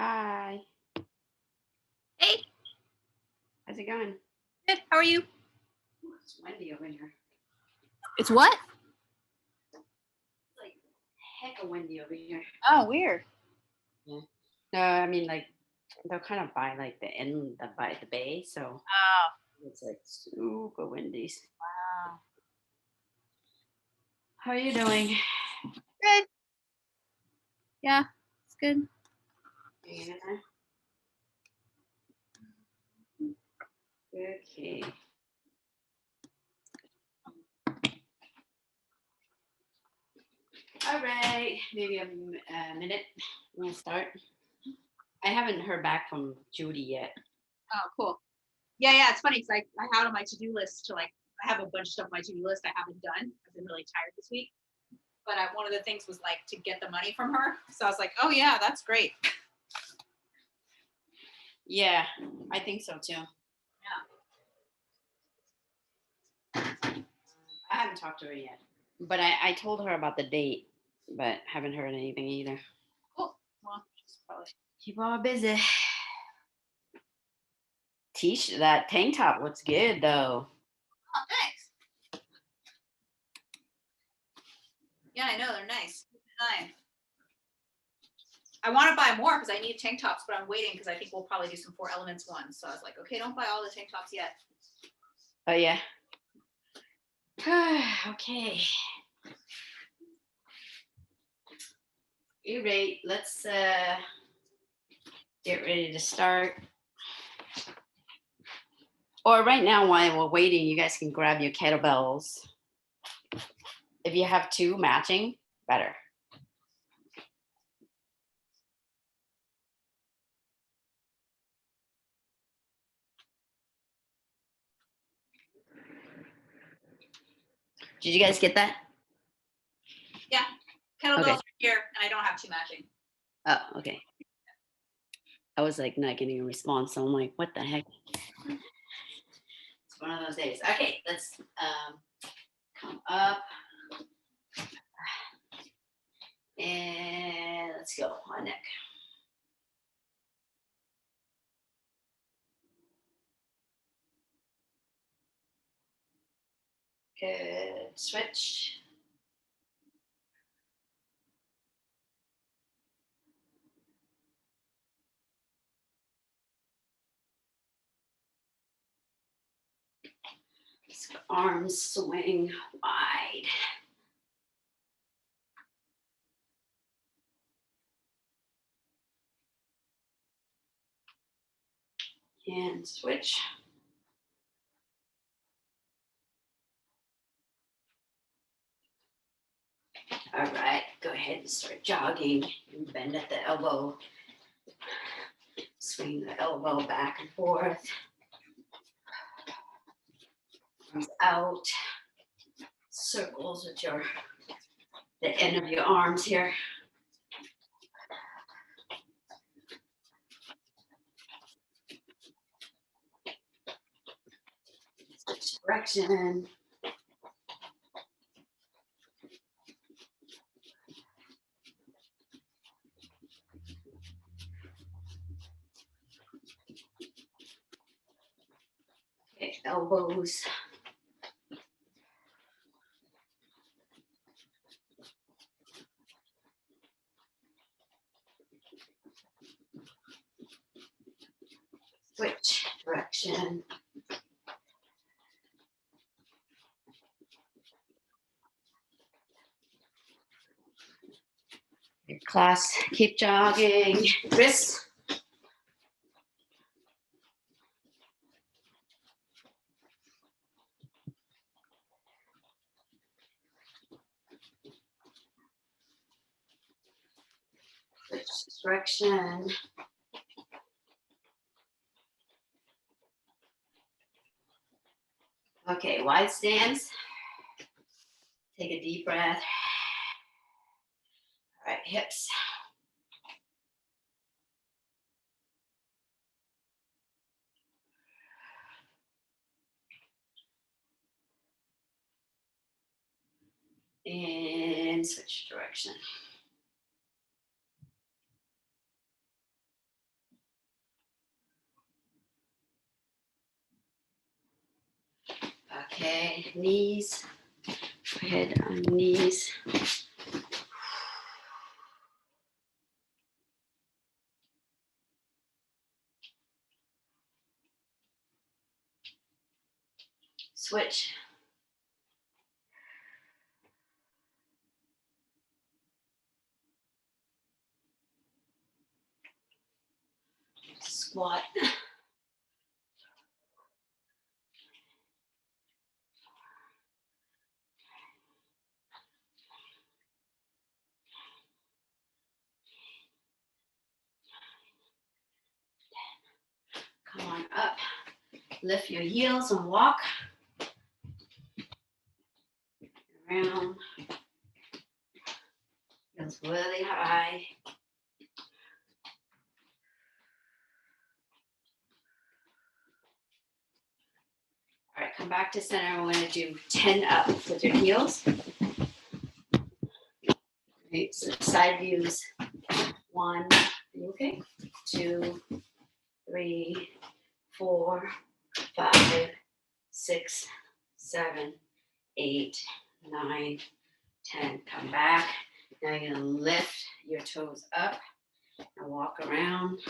Hi. Hey. How's it going? Good. How are you? Ooh, it's windy over here. It's what? Like heck of windy over here. Oh, weird. Yeah. No, I mean like they're kind of by like by the bay, so Oh, it's like super windy. wow. How are you doing? Good. Yeah, it's good. Yeah. Okay. All right. Maybe a minute. I'm gonna start. I haven't heard back from Judy yet. Oh, cool. Yeah. It's funny because I had on my to-do list to I have a bunch of stuff on my to-do list I haven't done. I've been really tired this week. But one of the things was to get the money from her. So I was like, oh yeah, that's great. Yeah, I think so too. Yeah. I haven't talked to her yet, but I told her about the date, but haven't heard anything either. Cool. Well, she's probably Keep on busy. That tank top looks good though. Oh, thanks. Yeah, I know they're nice. Design. I want to buy more because I need tank tops, but I'm waiting because I think we'll probably do some 4 Elements ones. So I was like, okay, don't buy all the tank tops yet. Oh yeah. Okay. You ready? Let's get ready to start. Or right now, while we're waiting, you guys can grab your kettlebells. If you have 2 matching, better. Did you guys get that? Yeah. Kettlebells Okay. are here, and I don't have 2 matching. Oh, okay. I was like not getting a response, so I'm like, what the heck? It's one of those days. Okay, let's come up. And let's go on neck. Good. Switch. Arms swing wide. And switch. All right, go ahead and start jogging. And bend at the elbow. Swing the elbow back and forth. Arms out. Circles with the end of your arms here. Switch direction. Okay, elbows. Switch direction. Your class, keep jogging. Wrists. Switch direction. Okay, wide stance. Take a deep breath. All right, hips. And switch direction. Okay, knees. Go ahead on knees. Switch. Squat. Come on up. Lift your heels and walk around. Feels really high. All right, come back to center. We're going to do 10 up with your heels. Right, so side views. 1, okay, 2, 3, 4, 5, 6, 7, 8, 9, 10. Come back. Now you're going to lift your toes up and walk around.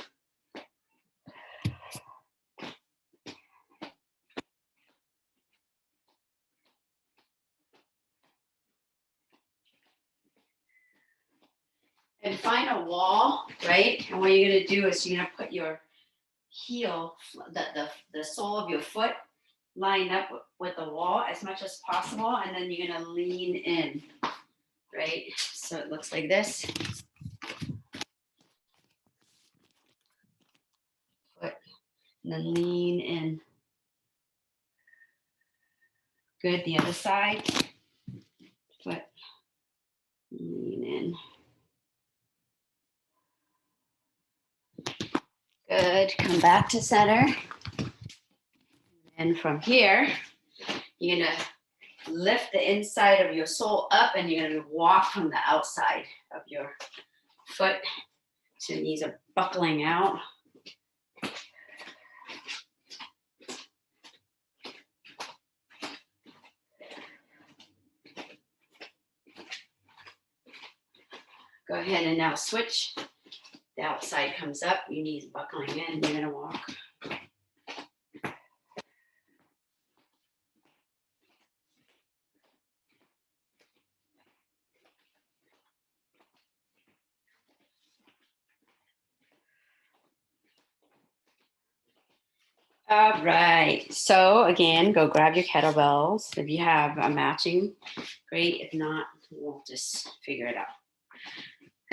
And find a wall, right? And what you're going to do is you're going to put your heel, the sole of your foot line up with the wall as much as possible, and then you're going to lean in, right? So it looks like this. Foot, and then lean in. Good, the other side. Foot, lean in. Good, come back to center. And from here, you're going to lift the inside of your sole up, and you're going to walk from the outside of your foot. So your knees are buckling out. Go ahead and now switch. The outside comes up, your knees buckling in, you're going to walk. All right, so again, go grab your kettlebells. If you have a matching, great. If not, we'll just figure it out.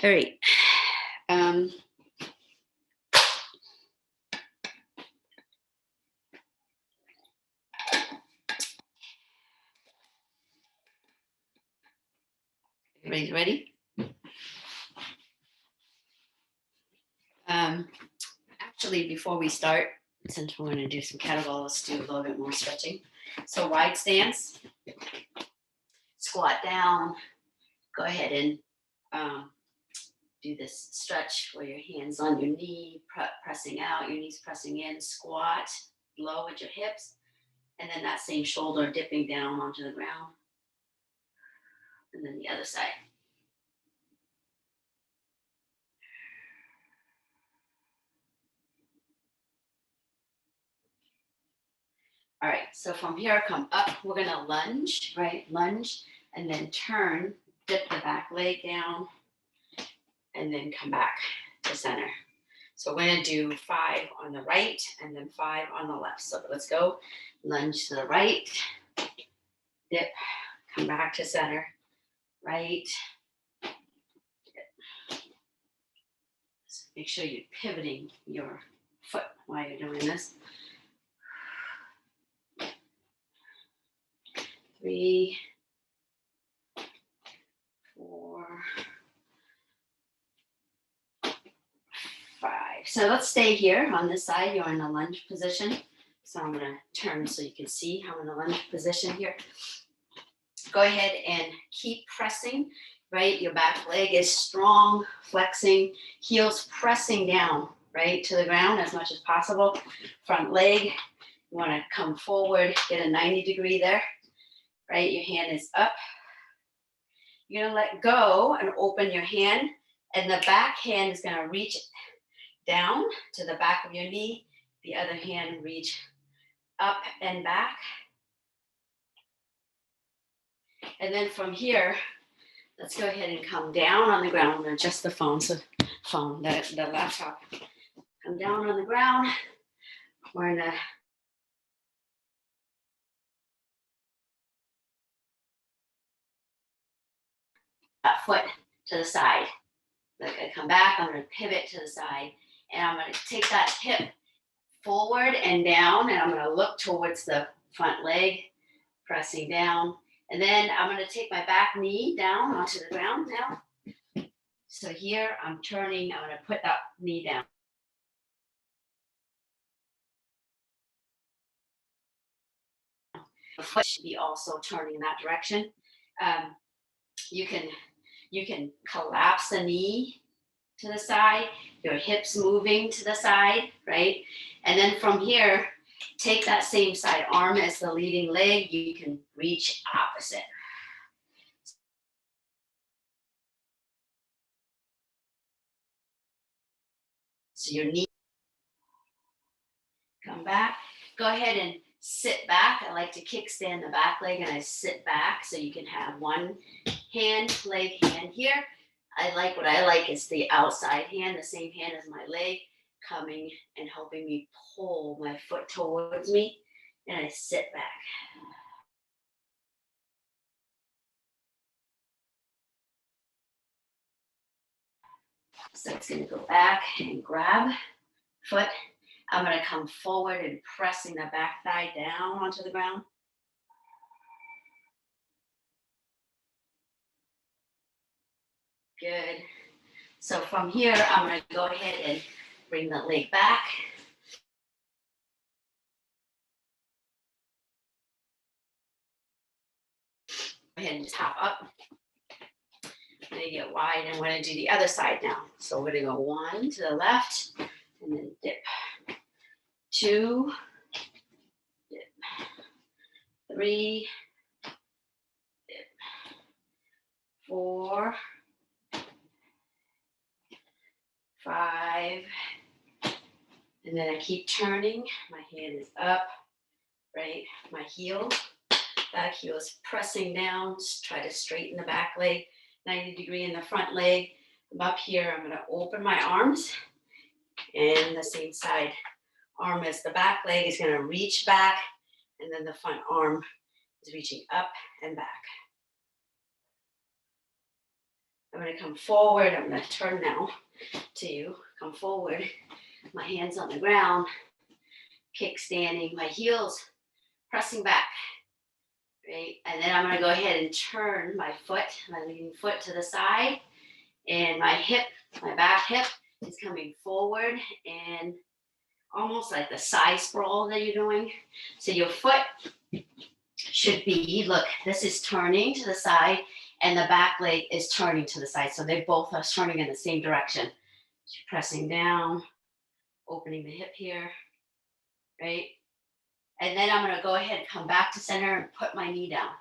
All right. Everybody's ready? Actually, before we start, since we're going to do some kettlebell, let's do a little bit more stretching. So wide stance, squat down, go ahead and do this stretch where your hands on your knee, pressing out, your knees pressing in, squat, low with your hips, and then that same shoulder dipping down onto the ground. And then the other side. All right, so from here, come up. We're going to lunge, right? Lunge, and then turn, dip the back leg down, and then come back to center. So we're going to do 5 on the right and then 5 on the left. So let's go. Lunge to the right, dip, come back to center, right, dip. So make sure you're pivoting your foot while you're doing this. 3, 4, 5. So let's stay here on this side. You're in a lunge position. So I'm going to turn so you can see how I'm in a lunge position here. Go ahead and keep pressing, right? Your back leg is strong, flexing, heels pressing down, right, to the ground as much as possible. Front leg, you want to come forward, get a 90 degree there. right? Your hand is up. You're gonna let go and open your hand, and the back hand is gonna reach down to the back of your knee. The other hand reach up and back. And then from here, let's go ahead and come down on the ground. I'm gonna adjust the phone, the laptop. Come down on the ground. We're gonna foot to the side. Like I come back, I'm gonna pivot to the side, and I'm gonna take that hip forward and down, and I'm gonna look towards the front leg, pressing down. And then I'm gonna take my back knee down onto the ground now. So here I'm turning, I'm gonna put that knee down. The foot should be also turning in that direction. You can collapse the knee to the side, your hips moving to the side, right? And then from here, take that same side arm as the leading leg. You can reach opposite. So your knee, come back. Go ahead and sit back. I like to kickstand the back leg and I sit back so you can have one leg hand here. What I like is the outside hand, the same hand as my leg, coming and helping me pull my foot towards me, and I sit back. So it's going to go back and grab foot. I'm going to come forward and pressing the back thigh down onto the ground. Good. So from here, I'm going to go ahead and bring the leg back. Go ahead and just hop up. I'm going to get wide and I'm going to do the other side now. So we're going to go 1 to the left and then dip. 2, dip. 3, dip. 4, 5, and then I keep turning. My hand is up, right? My heel, back heel is pressing down. Just try to straighten the back leg, 90 degree in the front leg. I'm up here, I'm gonna open my arms, and the same side arm as the back leg is gonna reach back, and then the front arm is reaching up and back. I'm gonna come forward, I'm gonna turn now to you, come forward, my hands on the ground, kickstanding, my heels pressing back, right? And then I'm gonna go ahead and turn my foot, my leading foot to the side, and my hip, my back hip is coming forward and almost like the side sprawl that you're doing. So your foot should be, look, this is turning to the side and the back leg is turning to the side. So they both are turning in the same direction. So pressing down, opening the hip here, right? And then I'm gonna go ahead and come back to center and put my knee down.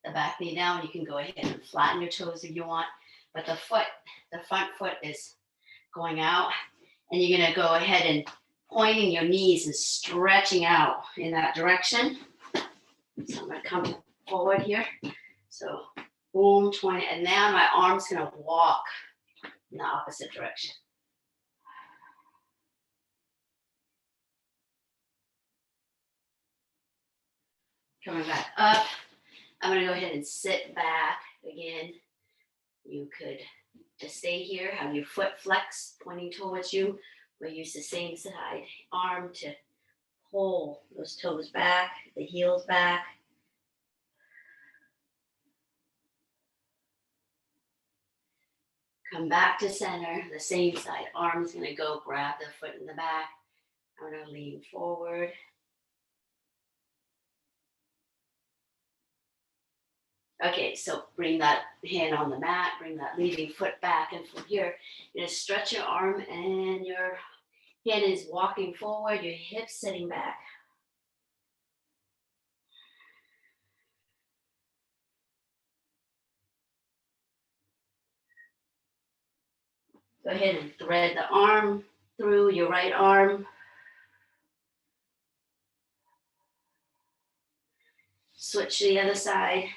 The back knee down, you can go ahead and flatten your toes if you want, but the front foot is going out, and you're gonna go ahead and pointing your knees and stretching out in that direction. So I'm gonna come forward here. So boom, 20, and now my arm's gonna walk in the opposite direction. Coming back up. I'm gonna go ahead and sit back again. You could just stay here, have your foot flex, pointing towards you, or use the same side arm to pull those toes back, the heels back. Come back to center, the same side arm is gonna go grab the foot in the back. I'm gonna lean forward. Okay, so bring that hand on the mat, bring that leading foot back, and from here, you're gonna stretch your arm and your hand is walking forward, your hips sitting back. Go ahead and thread the arm through your right arm. Switch to the other side.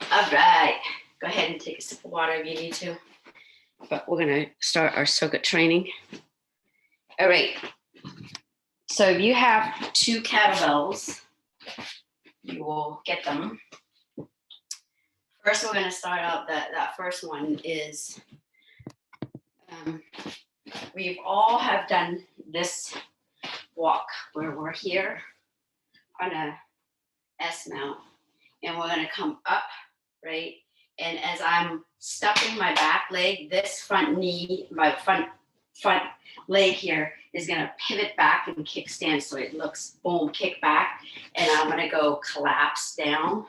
All right, go ahead and take a sip of water if you need to. But we're gonna start our circuit training. All right, so if you have 2 kettlebells, you will get them. First, we're gonna start out, that first one is, we've all have done this walk where we're here on a S mount and we're gonna come up, right? And as I'm stuffing my back leg, this front knee, my front leg here is gonna pivot back and kickstand. So it looks, boom, kick back. And I'm gonna go collapse down,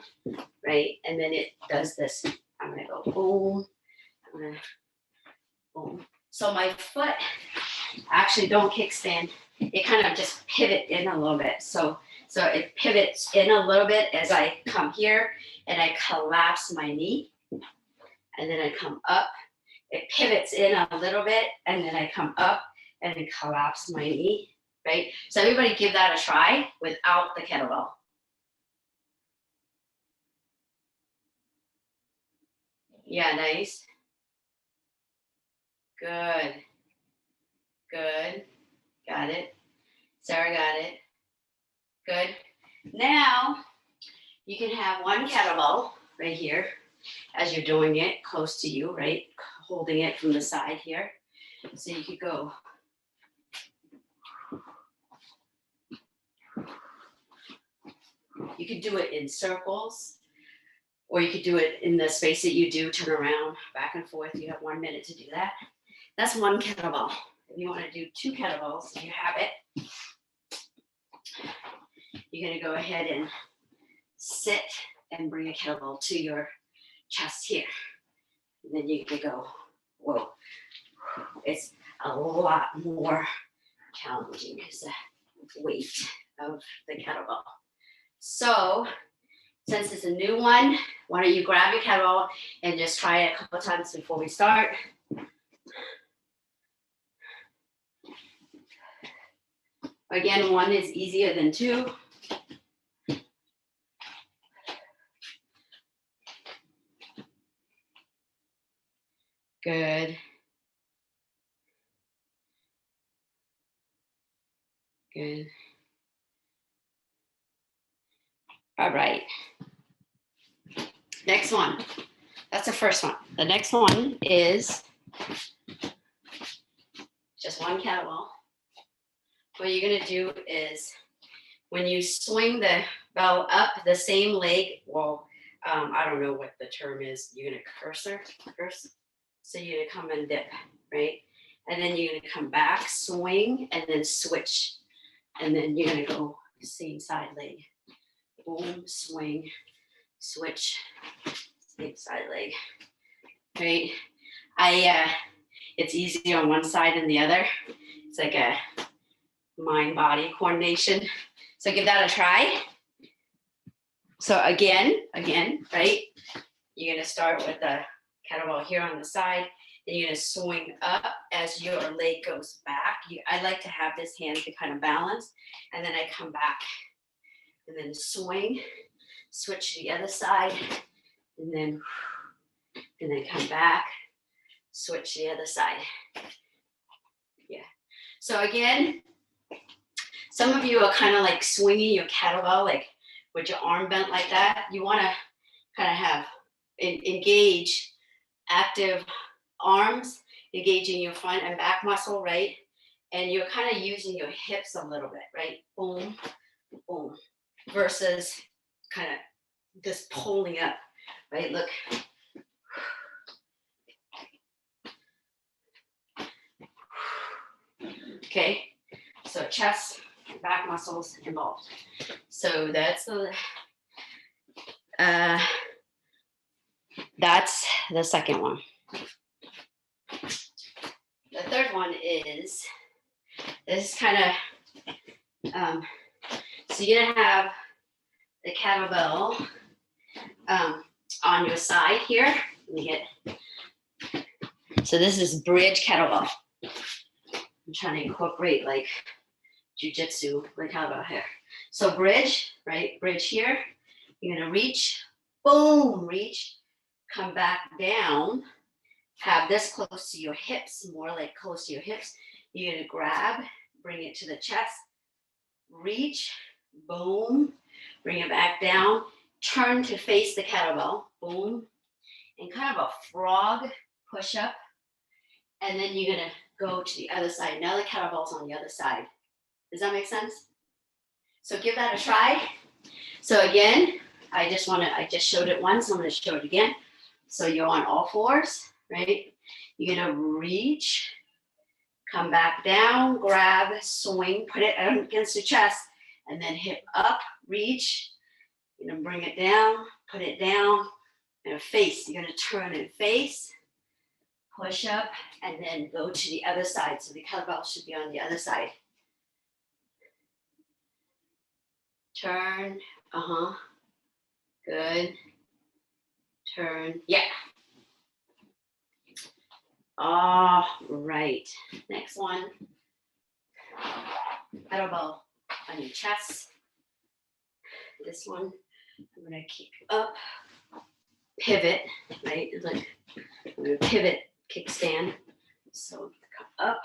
right? And then it does this. I'm gonna go boom, I'm gonna boom. So my foot actually don't kickstand. It kind of just pivot in a little bit. So it pivots in a little bit as I come here and I collapse my knee. And then I come up. It pivots in a little bit and then I come up and then collapse my knee, right? So everybody give that a try without the kettlebell. Yeah, nice. Good. Good. Got it. Sarah got it. Good. Now you can have one kettlebell right here as you're doing it close to you, right? Holding it from the side here. So you could go. You could do it in circles, or you could do it in the space that you do, turn around, back and forth. You have 1 minute to do that. That's one kettlebell. If you want to do 2 kettlebells, if you have it, you're going to go ahead and sit and bring a kettlebell to your chest here. And then you can go, whoa. It's a lot more challenging because the weight of the kettlebell. So since it's a new one, why don't you grab your kettlebell and just try it a couple of times before we start. Again, 1 is easier than 2. Good. Good. All right. Next one. That's the first one. The next one is just 1 kettlebell. What you're going to do is when you swing the bell up the same leg, well, I don't know what the term is. You're going to curse. So you're going to come and dip, right? And then you're going to come back, swing, and then switch. And then you're going to go same side leg. Boom, swing, switch, same side leg, right? It's easier on one side than the other. It's like a mind-body coordination. So give that a try. So again, right? You're gonna start with the kettlebell here on the side, and you're gonna swing up as your leg goes back. I like to have this hand to kind of balance, and then I come back, and then swing, switch to the other side, and then come back, switch to the other side. Yeah. So again, some of you are kind of like swinging your kettlebell, like with your arm bent like that. You want to kind of have engage active arms, engaging your front and back muscle, right? And you're kind of using your hips a little bit, right? Boom, boom, versus kind of just pulling up, right? Look. Okay, so chest, back muscles involved. So that's the second one. The third one is this kind of, so you're gonna have the kettlebell on your side here. Let me get. So this is bridge kettlebell. I'm trying to incorporate like jujitsu, like kettlebell here. So bridge, right? Bridge here. You're gonna reach, boom, reach, come back down. Have this close to your hips, more like close to your hips. You're gonna grab, bring it to the chest, reach, boom, bring it back down, turn to face the kettlebell, boom, and kind of a frog push up. And then you're gonna go to the other side. Now the kettlebell's on the other side. Does that make sense? So give that a try. So again, I just showed it once, I'm gonna show it again. So you're on all fours, right? You're gonna reach, come back down, grab, swing, put it against your chest, and then hip up, reach. You're gonna bring it down, put it down, and face. You're gonna turn and face, push up, and then go to the other side. So the kettlebell should be on the other side. Turn, good. Turn, yeah. All right, next one. Kettlebell on your chest. This one, I'm gonna keep you up. Pivot, right? It's like I'm gonna pivot, kickstand. So come up,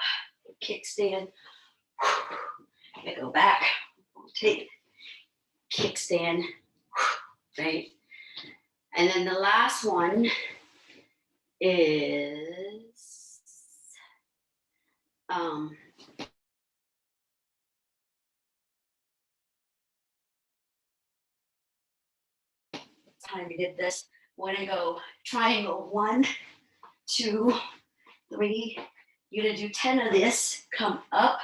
kickstand. I go back, take, kickstand, right? And then the last one is time we did this. We're gonna go triangle 1, 2, 3. You're gonna do 10 of this, come up,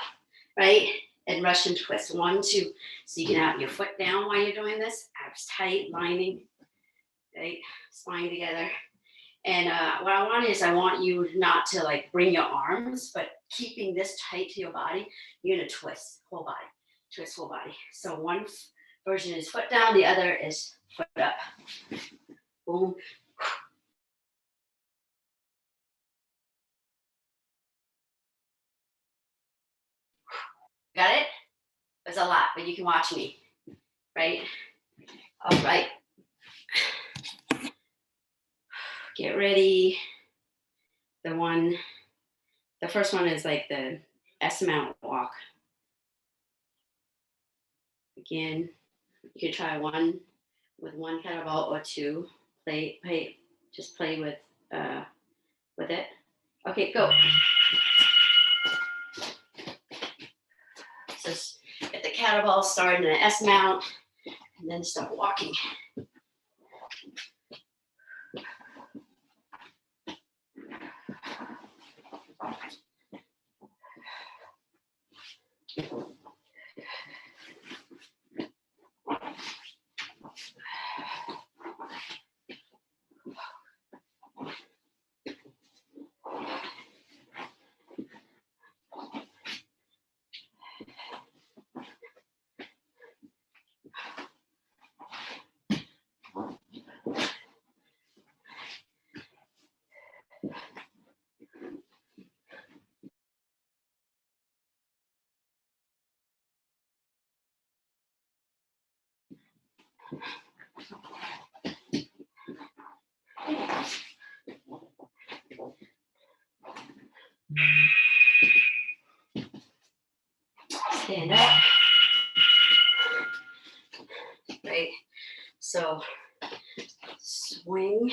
right? And Russian twist, 1, 2. So you can have your foot down while you're doing this, abs tight, lining, right? Spine together. And what I want is I want you not to like bring your arms, but keeping this tight to your body, you're gonna twist whole body, twist whole body. So one version is foot down, the other is foot up. Boom. Got it? There's a lot, but you can watch me, right? All right. Get ready. The first one is like the S amount walk. Again, you could try one with one kettlebell or 2. Just play with it. Okay, go. So get the kettlebell, start in an S mount, and then start walking. Stand up. Right. So swing.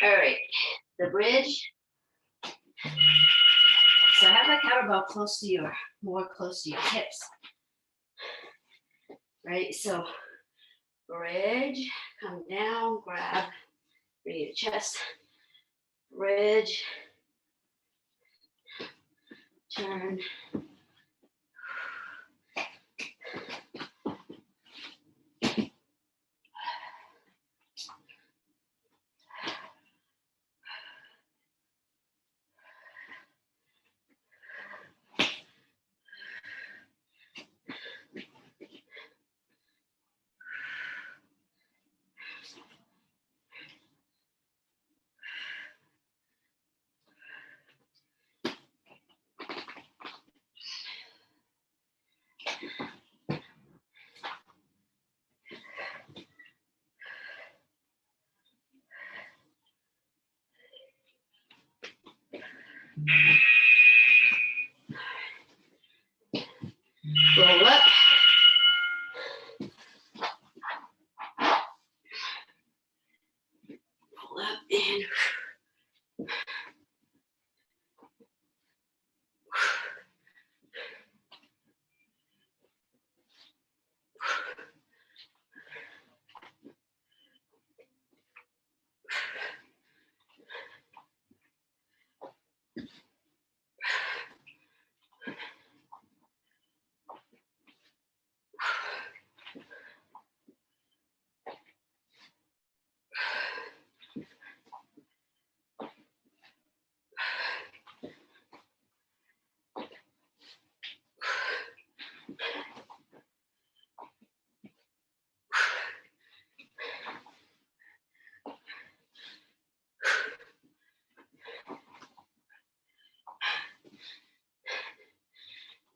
All right, the bridge. So have the kettlebell close to your, more close to your hips. Right, so bridge, come down, grab, bring your chest, bridge, turn. Roll up. Roll up and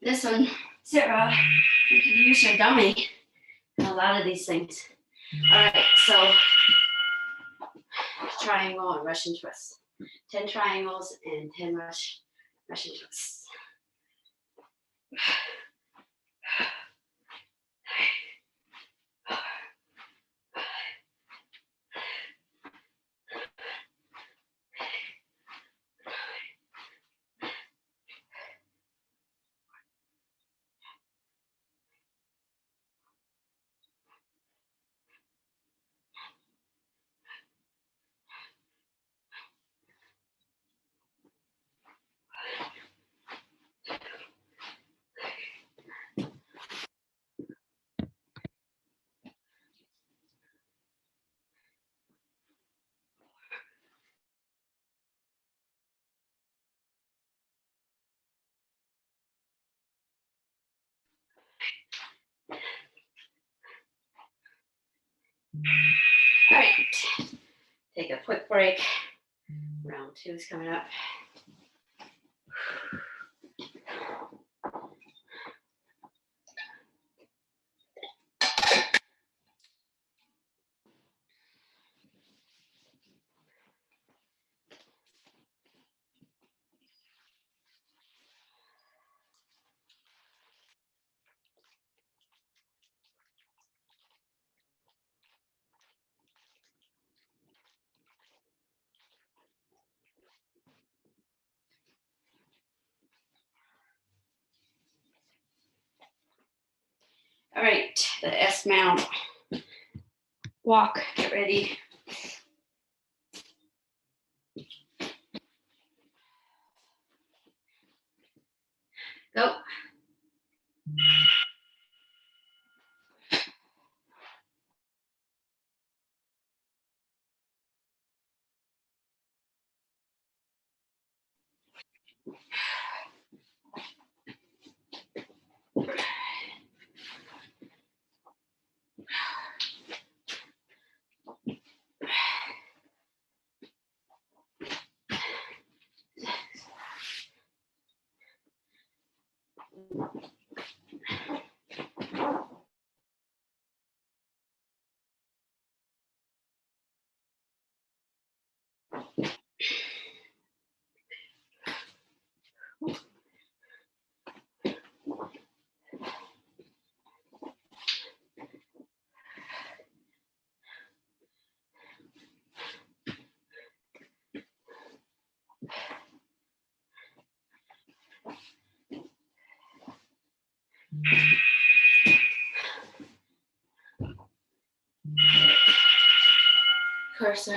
this one, Sarah, you can use your dummy in a lot of these things. All right, so triangle and Russian twist. 10 triangles and 10 Russian twists. All right, take a quick break. Round 2 is coming up. All right, the S mount. Walk, get ready. Go. cursor.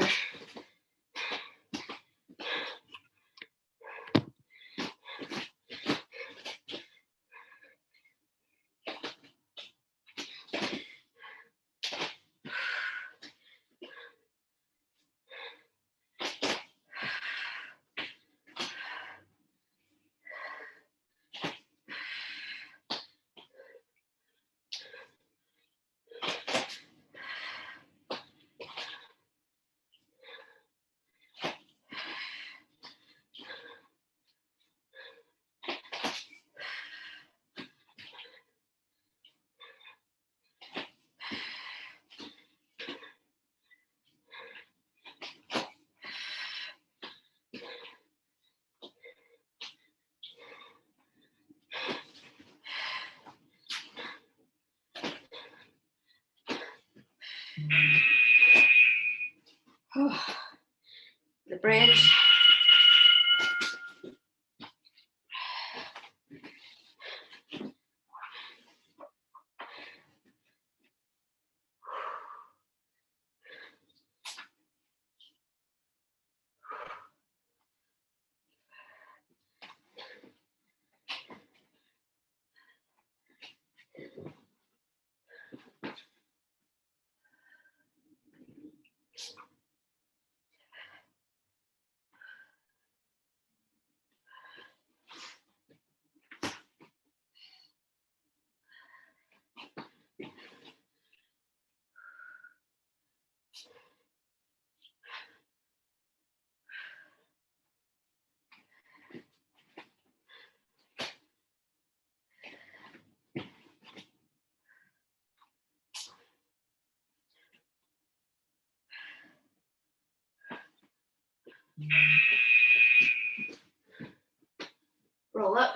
The bridge. Roll up.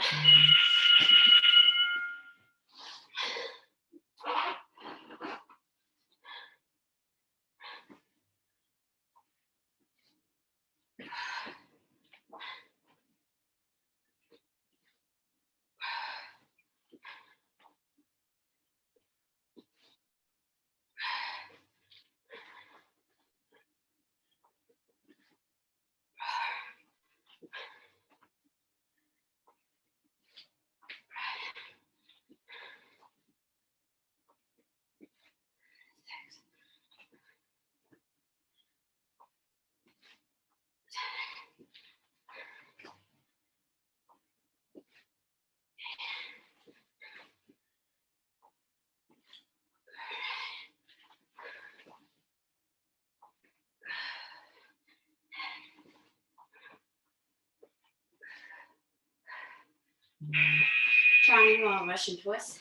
Triangle, Russian twist.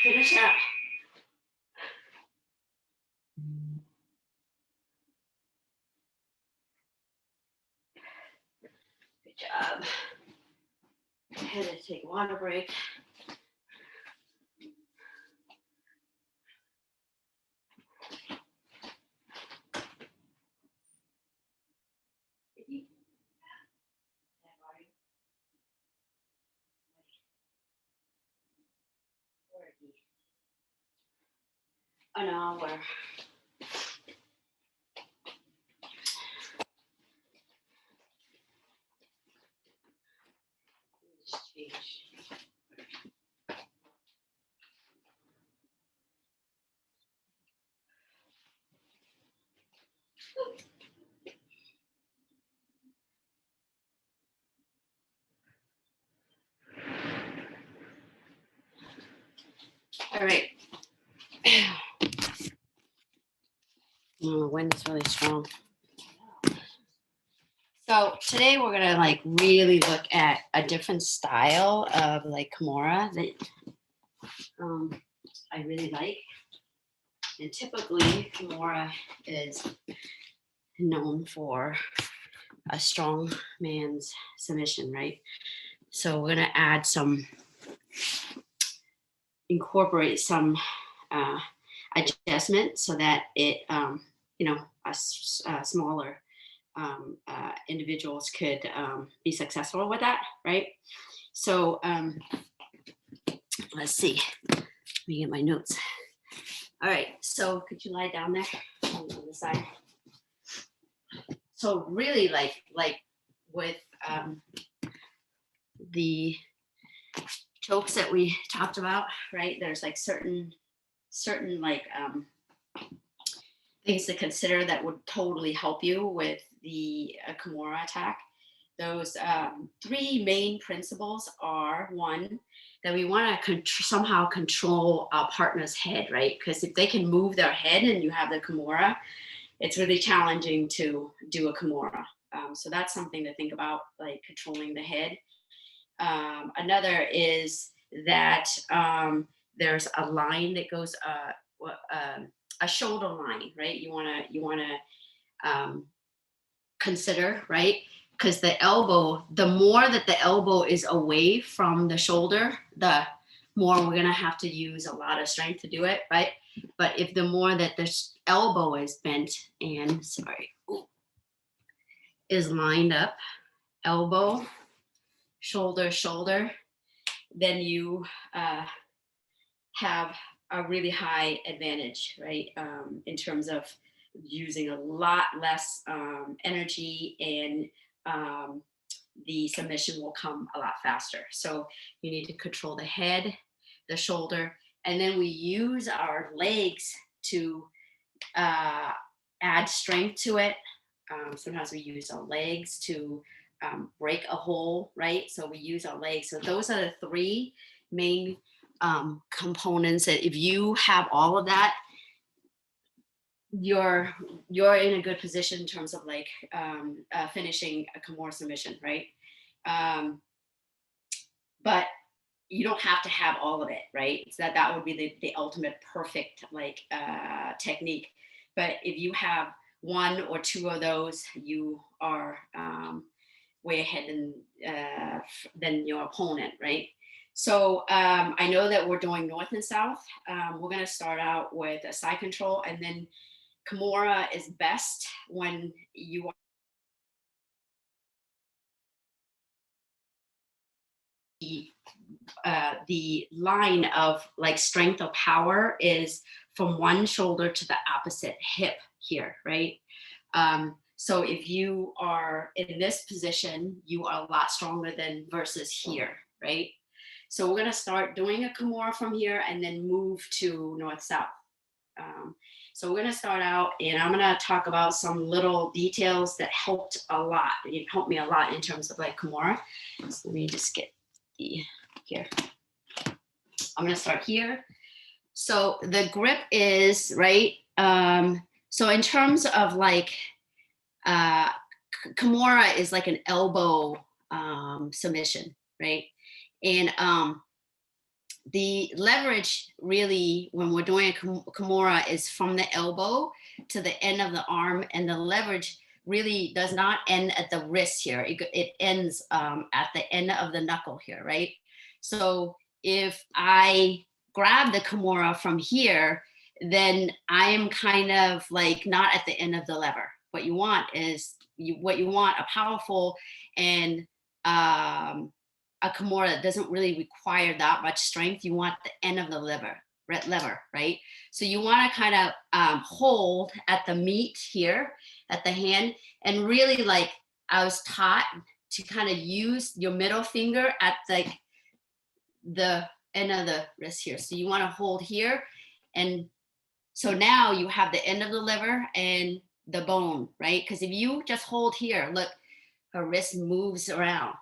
Finish up. Good job. I had to take a water break. An hour. Just change. All right. Oh, wind is really strong. So today we're gonna like really look at a different style of like Kimura that I really like. And typically Kimura is known for a strong man's submission, right? So we're gonna add some, incorporate some adjustment so that it, smaller individuals could be successful with that, right? So let's see. Let me get my notes. All right. So could you lie down there on the side? So really, like with the chokes that we talked about, right? There's like certain like things to consider that would totally help you with the Kimura attack. Those three main principles are: one, that we want to somehow control our partner's head, right? Because if they can move their head and you have the Kimura, it's really challenging to do a Kimura. So that's something to think about, like controlling the head. Another is that there's a line that goes, a shoulder line, right? You wanna consider, right? Because the elbow, the more that the elbow is away from the shoulder, the more we're gonna have to use a lot of strength to do it, right? But if the more that the elbow is bent and, is lined up, elbow, shoulder, shoulder, then you have a really high advantage, right? In terms of using a lot less energy, and the submission will come a lot faster. So you need to control the head, the shoulder, and then we use our legs to add strength to it. Sometimes we use our legs to break a hole, right? So we use our legs. So those are the three main components that if you have all of that, you're in a good position in terms of like finishing a Kimura submission, right? But you don't have to have all of it, right? So that would be the ultimate perfect like technique. But if you have one or two of those, you are way ahead than your opponent, right? So I know that we're doing north and south. We're going to start out with a side control, and then Kimura is best when you are the line of like strength or power is from one shoulder to the opposite hip here, right? So if you are in this position, you are a lot stronger than versus here, right? So we're gonna start doing a Kimura from here and then move to north-south. So we're gonna start out, and I'm gonna talk about some little details that helped a lot. It helped me a lot in terms of like Kimura. So let me just get the here. I'm gonna start here. So the grip is right. So in terms of like Kimura is like an elbow submission, right? And the leverage really when we're doing a Kimura is from the elbow to the end of the arm, and the leverage really does not end at the wrist here. It ends at the end of the knuckle here, right? So if I grab the Kimura from here, then I am kind of like not at the end of the lever. What you want is a powerful and a Kimura that doesn't really require that much strength. You want the end of the lever, right? So you want to kind of hold at the meat here, at the hand, and really like I was taught to kind of use your middle finger at like the end of the wrist here. So you want to hold here, and so now you have the end of the lever, and the bone, right? Because if you just hold here, look, her wrist moves around.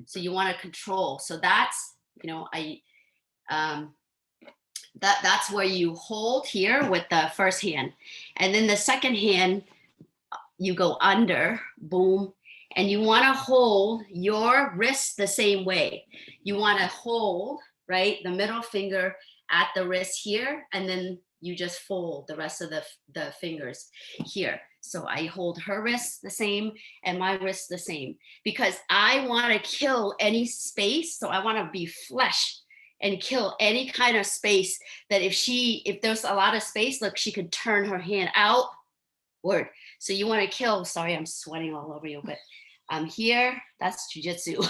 So you want to control. So that's, that's where you hold here with the first hand. And then the second hand, you go under, boom, and you want to hold your wrist the same way. You want to hold, right, the middle finger at the wrist here, and then you just fold the rest of the fingers here. So I hold her wrist the same and my wrist the same, because I want to kill any space. So I want to be flesh and kill any kind of space that if there's a lot of space, look, she could turn her hand outward. So you want to kill, sorry, I'm sweating all over you, but I'm here, that's jujitsu.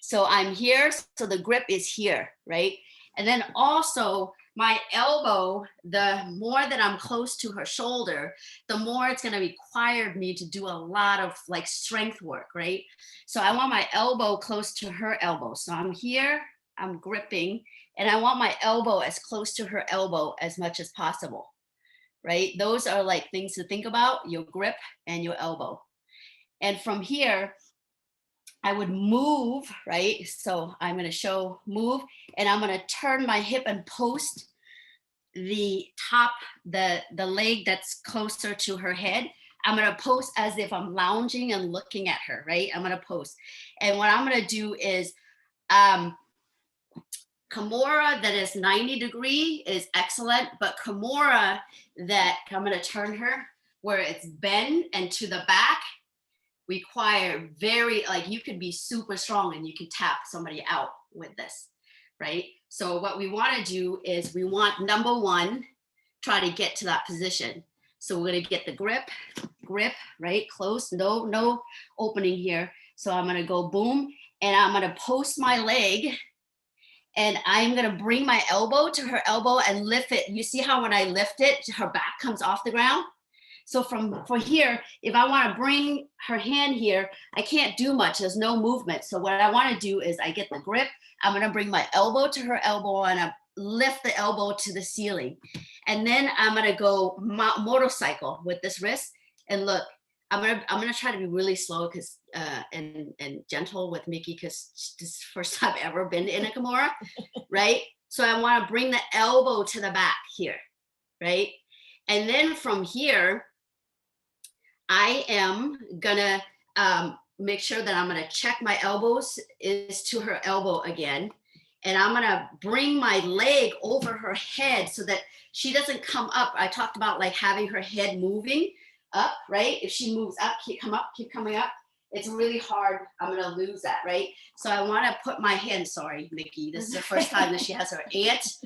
So I'm here, so the grip is here, right? And then also my elbow, the more that I'm close to her shoulder, the more it's going to require me to do a lot of like strength work, right? So I want my elbow close to her elbow. So I'm here, I'm gripping, and I want my elbow as close to her elbow as much as possible, right? Those are like things to think about, your grip and your elbow. And from here, I would move, right? So I'm going to show move, and I'm going to turn my hip and post the top, the leg that's closer to her head. I'm going to post as if I'm lounging and looking at her, right? I'm going to post. And what I'm going to do is Kimura that is 90 degree is excellent, but Kimura that I'm going to turn her where it's bend and to the back require very, like, you could be super strong and you can tap somebody out with this, right? So what we want to do is we want, number one, try to get to that position. So we're going to get the grip, right? Close, no opening here. So I'm going to go boom, and I'm going to post my leg, and I'm going to bring my elbow to her elbow and lift it. You see how when I lift it, her back comes off the ground? So from here, if I want to bring her hand here, I can't do much. There's no movement. So what I want to do is I get the grip. I'm going to bring my elbow to her elbow, and I lift the elbow to the ceiling. And then I'm going to go motorcycle with this wrist. And look, I'm gonna try to be really slow because and gentle with Mickey, because this is the first time I've ever been in a Kimura, right? So I want to bring the elbow to the back here, right? And then from here, I am gonna make sure that I'm gonna check my elbows is to her elbow again. And I'm gonna bring my leg over her head so that she doesn't come up. I talked about like having her head moving up, right? If she moves up, keep coming up. It's really hard. I'm gonna lose that, right? So I wanna put my hand, sorry, Mickey, this is the first time that she has her aunt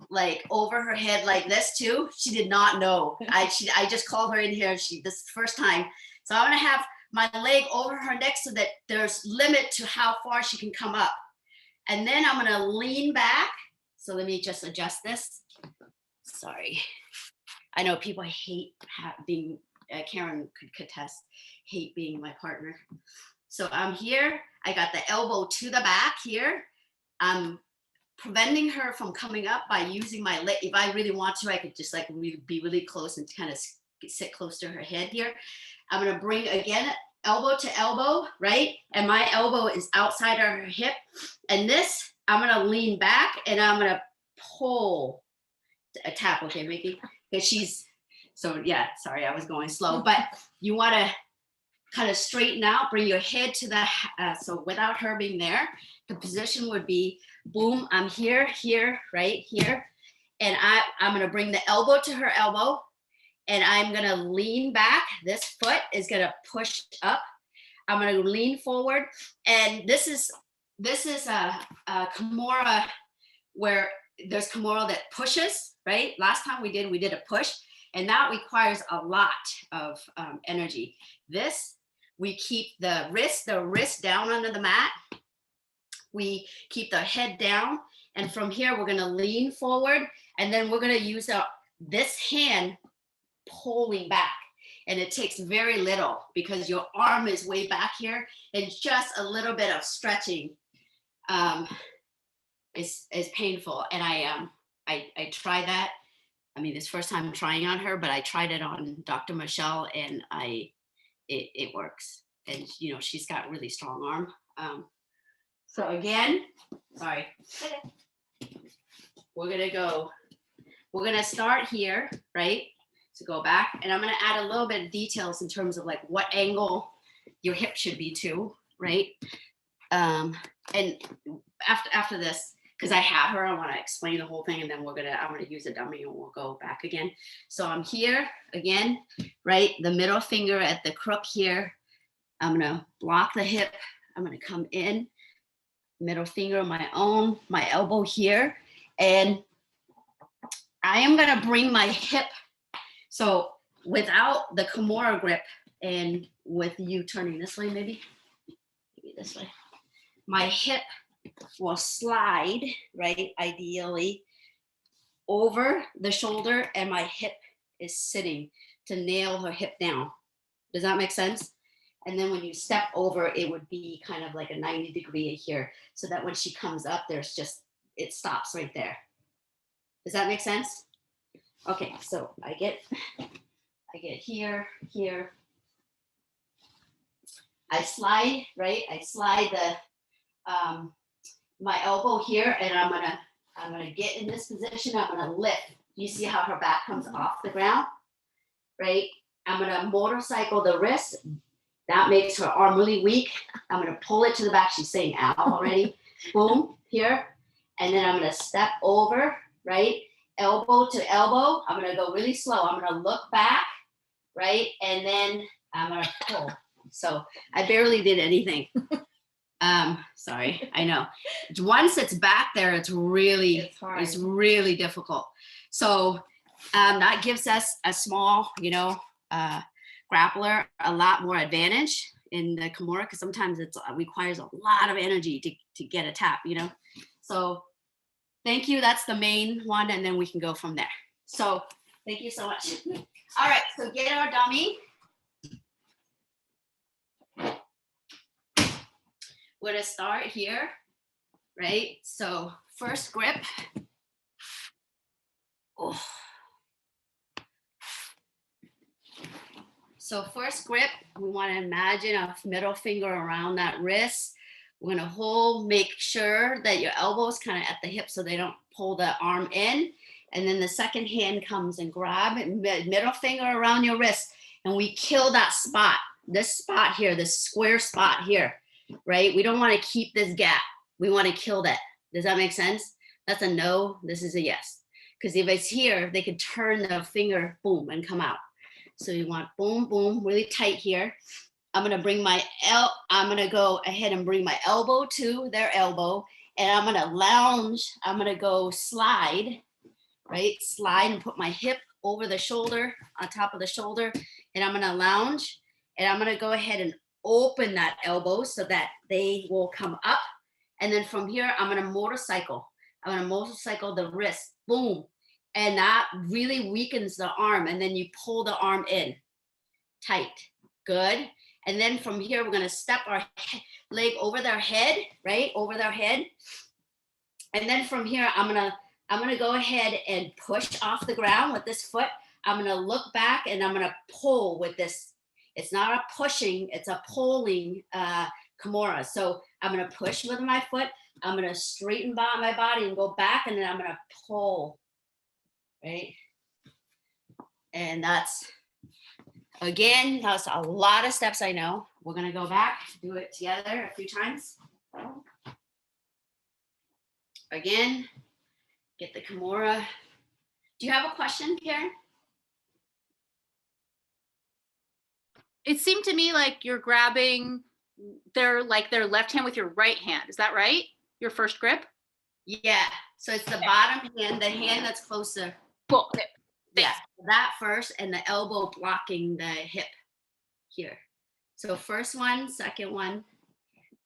like over her head like this too. She did not know. I just called her in here. This is the first time. So I'm gonna have my leg over her neck so that there's limit to how far she can come up. And then I'm gonna lean back. So let me just adjust this. Sorry. I know people hate being, Karen could contest, hate being my partner. So I'm here. I got the elbow to the back here. I'm preventing her from coming up by using my leg. If I really want to, I could just like be really close and kind of sit close to her head here. I'm gonna bring again, elbow to elbow, right? And my elbow is outside of her hip. And this, I'm gonna lean back and I'm gonna pull a tap, okay, Mickey? Because she's, so yeah, sorry, I was going slow, but you wanna kind of straighten out, bring your head to the, so without her being there, the position would be, boom, I'm here, right here. And I'm gonna bring the elbow to her elbow, and I'm gonna lean back. This foot is gonna push up. I'm gonna lean forward. And this is a Kimura where there's Kimura that pushes, right? Last time we did a push, and that requires a lot of energy. This, we keep the wrist down under the mat. We keep the head down. And from here, we're gonna lean forward, and then we're gonna use this hand pulling back. And it takes very little because your arm is way back here, and just a little bit of stretching is painful. And I try that I mean, this first time trying on her, but I tried it on Dr. Michelle and it works. And you know, she's got really strong arm. So again, sorry, we're gonna start here, right? So go back, and I'm gonna add a little bit of details in terms of like what angle your hip should be to, right? And after this, because I have her, I want to explain the whole thing, and then I'm gonna use a dummy, and we'll go back again. So I'm here again, right? The middle finger at the crook here. I'm gonna block the hip. I'm gonna come in, middle finger on my own, my elbow here, and I am gonna bring my hip. So without the Kimura grip, and with you turning this way, maybe this way, my hip will slide, right, ideally, over the shoulder, and my hip is sitting to nail her hip down. Does that make sense? And then when you step over, it would be kind of like a 90-degree here, so that when she comes up, there's just, it stops right there. Does that make sense? Okay, so I get here, I slide, right? I slide the my elbow here, and I'm gonna get in this position. I'm gonna lift. You see how her back comes off the ground, right? I'm gonna motorcycle the wrist. That makes her arm really weak. I'm gonna pull it to the back. She's saying ow already. Boom, here. And then I'm gonna step over, right? Elbow to elbow. I'm gonna go really slow. I'm gonna look back, right? And then I'm gonna pull. So I barely did anything. Sorry, I know. Once it's back there, it's really difficult. So that gives us a small, grappler a lot more advantage in the Kimura, because sometimes it requires a lot of energy to get a tap, So thank you. That's the main one, and then we can go from there. So thank you so much. All right, so get our dummy. We're gonna start here, right? So first grip. Oh. So first grip, we want to imagine a middle finger around that wrist. We're gonna hold, make sure that your elbow's kind of at the hip so they don't pull the arm in. And then the second hand comes and grab it, middle finger around your wrist, and we kill that spot. This spot here, this square spot here, right? We don't want to keep this gap. We want to kill that. Does that make sense? That's a no. This is a yes. Because if it's here, they could turn the finger, boom, and come out. So you want boom, boom, really tight here. I'm gonna bring I'm gonna go ahead and bring my elbow to their elbow, and I'm gonna lounge. I'm gonna go slide, right? Slide and put my hip over the shoulder, on top of the shoulder, and I'm gonna lounge, and I'm gonna go ahead and open that elbow so that they will come up. And then from here, I'm gonna motorcycle. I'm gonna motorcycle the wrist, boom. And that really weakens the arm, and then you pull the arm in tight. Good. And then from here, we're gonna step our leg over their head, right? Over their head. And then from here, I'm gonna go ahead and push off the ground with this foot. I'm gonna look back, and I'm gonna pull with this. It's not a pushing, it's a pulling Kimura. So I'm gonna push with my foot. I'm gonna straighten my body and go back, and then I'm gonna pull. Right? And that's a lot of steps, I know. We're gonna go back, do it together a few times. Again, get the Kimura. Do you have a question, Karen? It seemed to me like you're grabbing their left hand with your right hand. Is that right? Your first grip? Yeah. So it's the bottom hand, the hand that's closer. Cool. Okay. Yeah, that first, and the elbow blocking the hip here. So first one, second one,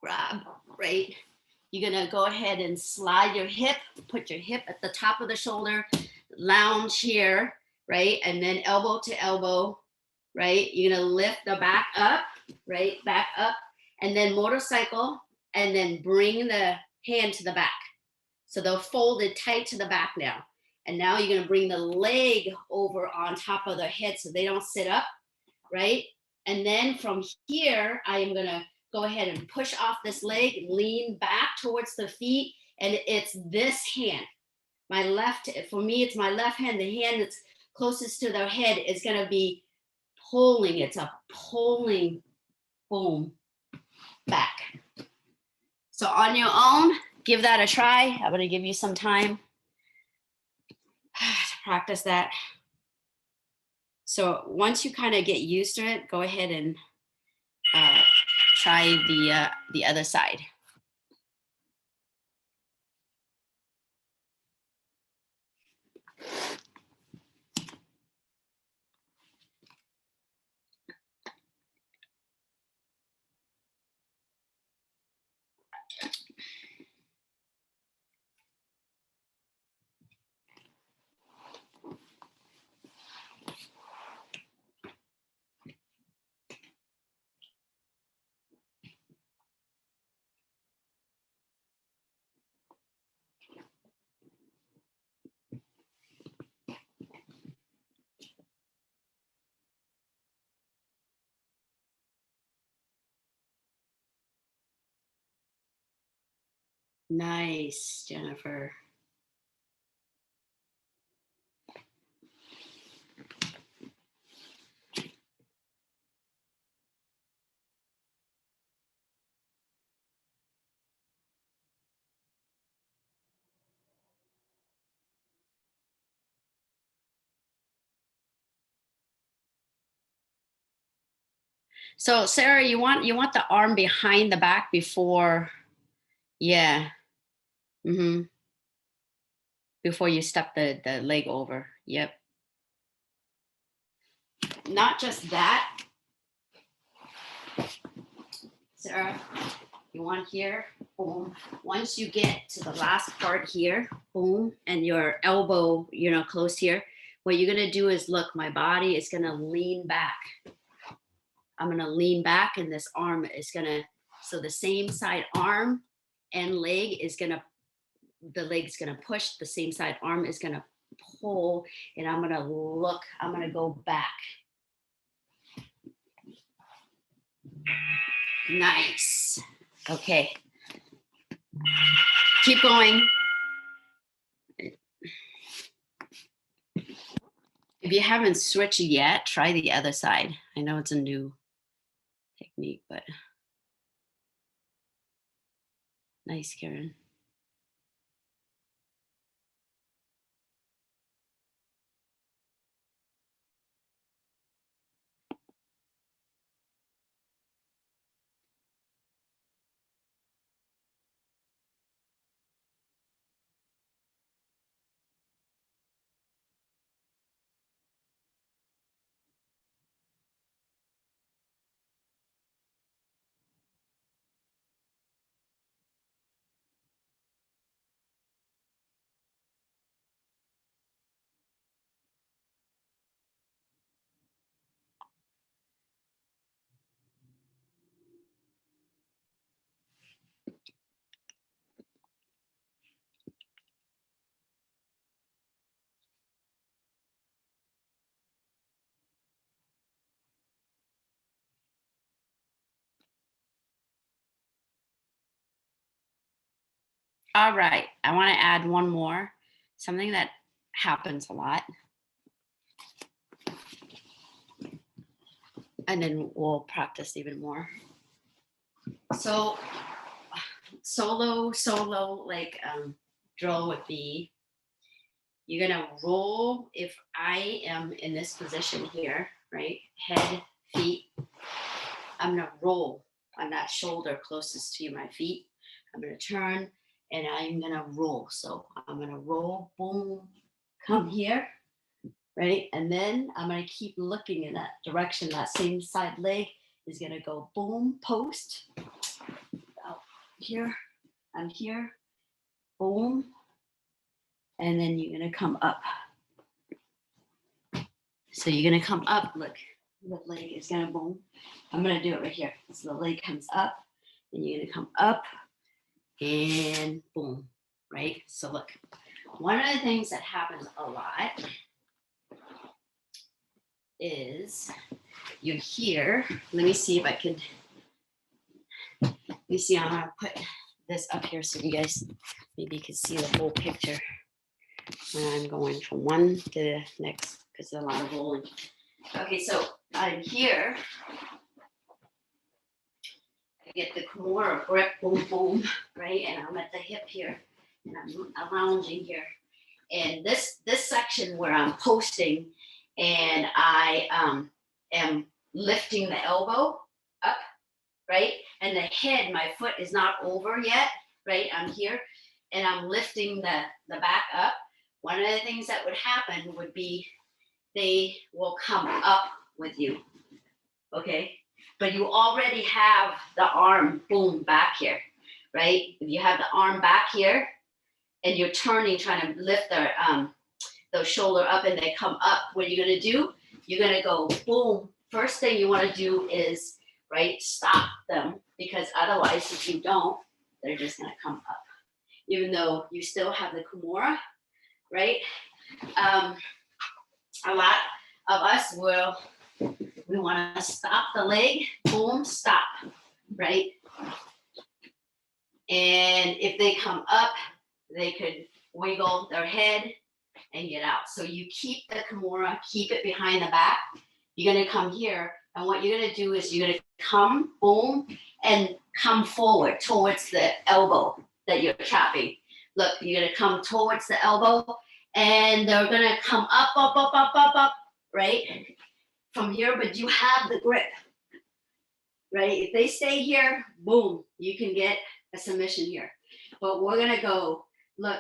grab, right? You're gonna go ahead and slide your hip, put your hip at the top of the shoulder, lounge here, right? And then elbow to elbow, right? You're gonna lift the back up, right? Back up, and then motorcycle, and then bring the hand to the back. So they'll fold it tight to the back now. And now you're gonna bring the leg over on top of their head so they don't sit up, right? And then from here, I am gonna go ahead and push off this leg, lean back towards the feet, and it's this hand. My left, for me, it's my left hand. The hand that's closest to their head is gonna be pulling. It's a pulling, boom, back. So on your own, give that a try. I'm gonna give you some time to practice that. So once you kind of get used to it, go ahead and try the other side. Nice, Jennifer. So Sarah, you want the arm behind the back before, yeah. Mm-hmm. Before you step the leg over. Yep. Not just that, Sarah, you want here, boom. Once you get to the last part here, boom, and your elbow, close here, what you're gonna do is look, my body is gonna lean back. I'm gonna lean back and this arm is gonna, so the same side arm and leg is gonna, the leg's gonna push, the same side arm is gonna pull, and I'm gonna look, I'm gonna go back. Nice. Okay. Keep going. If you haven't switched yet, try the other side. I know it's a new technique, but nice, Karen. All right, I want to add one more, something that happens a lot. And then we'll practice even more. So solo like drill would be, you're gonna roll. If I am in this position here, right, head, feet, I'm gonna roll on that shoulder closest to my feet. I'm gonna turn and I'm gonna roll. So I'm gonna roll, boom, come here, right? And then I'm gonna keep looking in that direction. That same side leg is gonna go boom, post, out here, I'm here, boom, and then you're gonna come up. So you're gonna come up, look, the leg is gonna boom. I'm gonna do it right here. So the leg comes up, and you're gonna come up, and boom, right? So look, one of the things that happens a lot is you hear, let me see if I can, let me see, I'm gonna put this up here so you guys maybe can see the whole picture when I'm going from one to the next, because there's a lot of rolling. Okay, so I'm here. I get the Kimura grip, boom, boom, right? And I'm at the hip here, and I'm lounging here. And this section where I'm posting, and I am lifting the elbow up, right? And the head, my foot is not over yet, right? I'm here, and I'm lifting the back up. One of the things that would happen would be they will come up with you, okay? But you already have the arm, boom, back here, right? If you have the arm back here and you're turning, trying to lift the shoulder up and they come up, what you're gonna do, you're gonna go boom. First thing you wanna do is, right, stop them, because otherwise if you don't, they're just gonna come up. Even though you still have the Kimura, right? A lot of us we want to stop the leg, boom, stop, right? And if they come up, they could wiggle their head and get out. So you keep the Kimura, keep it behind the back. You're gonna come here, and what you're gonna do is you're gonna come, boom, and come forward towards the elbow that you're trapping. Look, you're gonna come towards the elbow, and they're gonna come up, up, up, up, up, up, right? From here, but you have the grip, right? If they stay here, boom, you can get a submission here. But we're gonna go, look,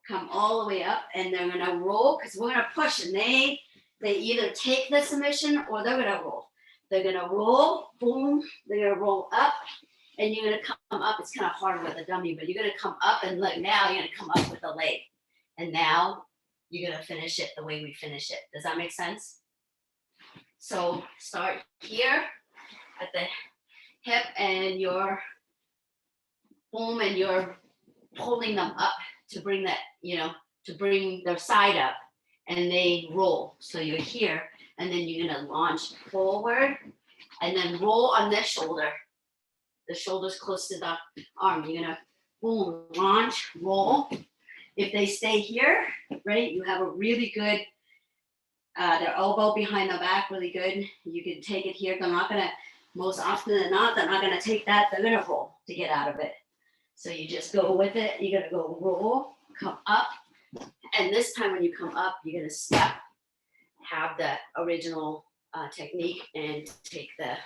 come all the way up, and they're gonna roll, because we're gonna push, and they either take the submission or they're gonna roll. They're gonna roll, boom, they're gonna roll up, and you're gonna come up. It's kind of hard with a dummy, but you're gonna come up, and look, now you're gonna come up with the leg. And now you're gonna finish it the way we finish it. Does that make sense? So start here at the hip, and you're boom, and you're pulling them up to bring that, to bring their side up, and they roll. So you're here, and then you're gonna launch forward, and then roll on this shoulder. The shoulder's close to the arm. You're gonna boom, launch, roll. If they stay here, right, you have a really good, their elbow behind the back, really good. You can take it here. They're not gonna, most often than not, they're not gonna take that. They're gonna roll to get out of it. So you just go with it. You're gonna go roll, come up. And this time when you come up, you're gonna step, have the original technique, and take the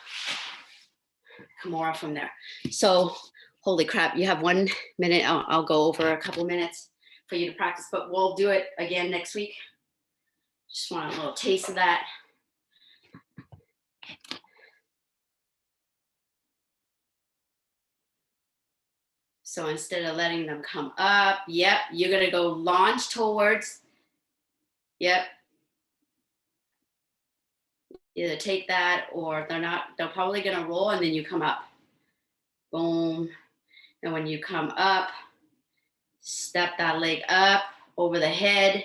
Kimura from there. So holy crap, you have 1 minute. I'll go over a couple minutes for you to practice, but we'll do it again next week. Just want a little taste of that. So instead of letting them come up, yep, you're gonna go launch towards, yep. Either take that, or they're probably gonna roll, and then you come up, boom. And when you come up, step that leg up over the head,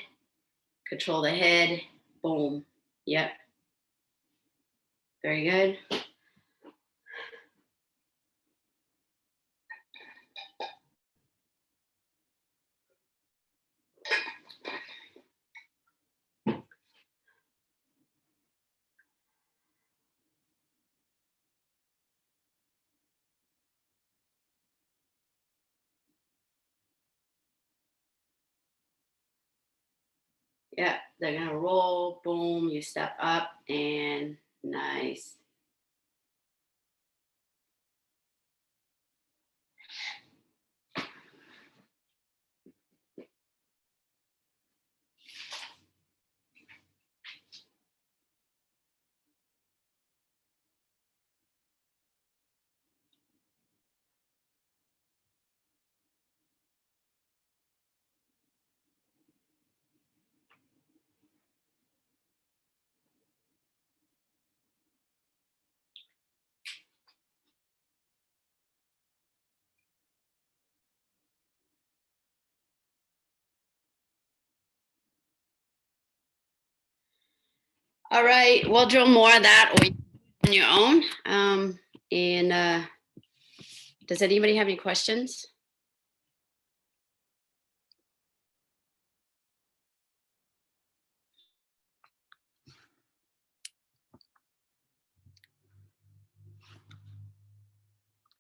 control the head, boom, yep. Very good. Yeah, they're gonna roll, boom, you step up, and nice. All right, we'll drill more of that or you can do it on your own. Does anybody have any questions?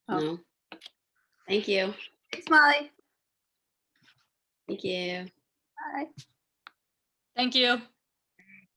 Oh. No. Thank you. Thanks, Molly. Thank you. Bye. Thank you.